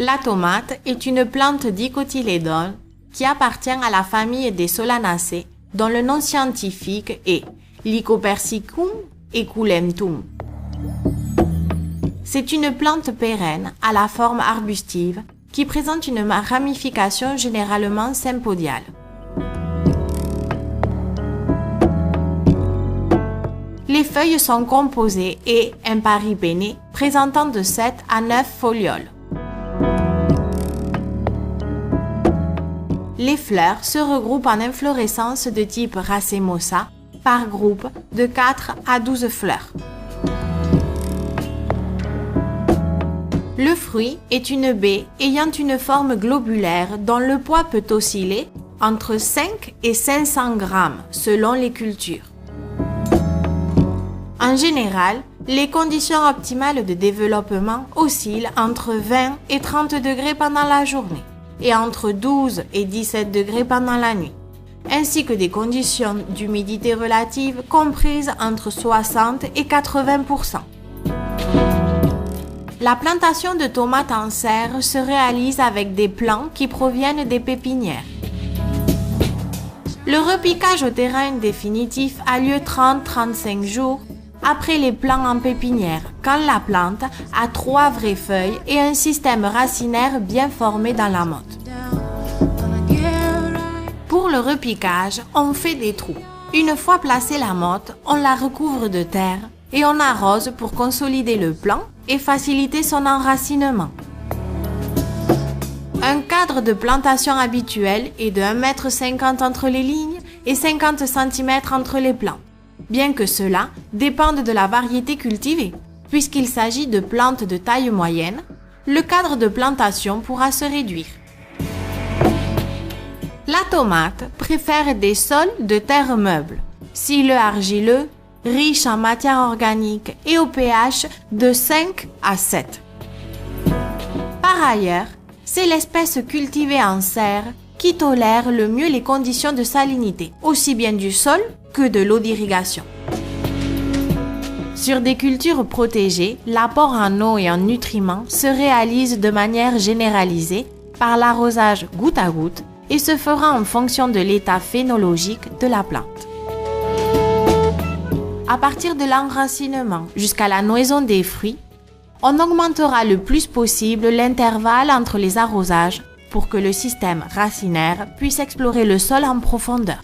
La tomate est une plante dicotylédone qui appartient à la famille des Solanacées, dont le nom scientifique est Lycopersicum eculentum. C'est une plante pérenne à la forme arbustive qui présente une ramification généralement sympodiale. Les feuilles sont composées et imparipennées, présentant de 7 à 9 folioles. Les fleurs se regroupent en inflorescences de type racemosa par groupe de 4 à 12 fleurs. Le fruit est une baie ayant une forme globulaire dont le poids peut osciller entre 5 et 500 grammes selon les cultures. En général, les conditions optimales de développement oscillent entre 20 et 30 degrés pendant la journée et entre 12 et 17 degrés pendant la nuit, ainsi que des conditions d'humidité relative comprises entre 60 et 80%. La plantation de tomates en serre se réalise avec des plants qui proviennent des pépinières. Le repiquage au terrain définitif a lieu 30-35 jours après les plants en pépinière, quand la plante a 3 vraies feuilles et un système racinaire bien formé dans la motte. Pour le repiquage, on fait des trous. Une fois placée la motte, on la recouvre de terre et on arrose pour consolider le plant et faciliter son enracinement. Un cadre de plantation habituel est de 1,50 m entre les lignes et 50 cm entre les plants, bien que cela dépende de la variété cultivée. Puisqu'il s'agit de plantes de taille moyenne, le cadre de plantation pourra se réduire. La tomate préfère des sols de terre meuble, sileux argileux, riches en matière organique et au pH de 5 à 7. Par ailleurs, c'est l'espèce cultivée en serre qui tolère le mieux les conditions de salinité, aussi bien du sol que de l'eau d'irrigation. Sur des cultures protégées, l'apport en eau et en nutriments se réalise de manière généralisée par l'arrosage goutte à goutte et se fera en fonction de l'état phénologique de la plante. À partir de l'enracinement jusqu'à la noison des fruits, on augmentera le plus possible l'intervalle entre les arrosages pour que le système racinaire puisse explorer le sol en profondeur.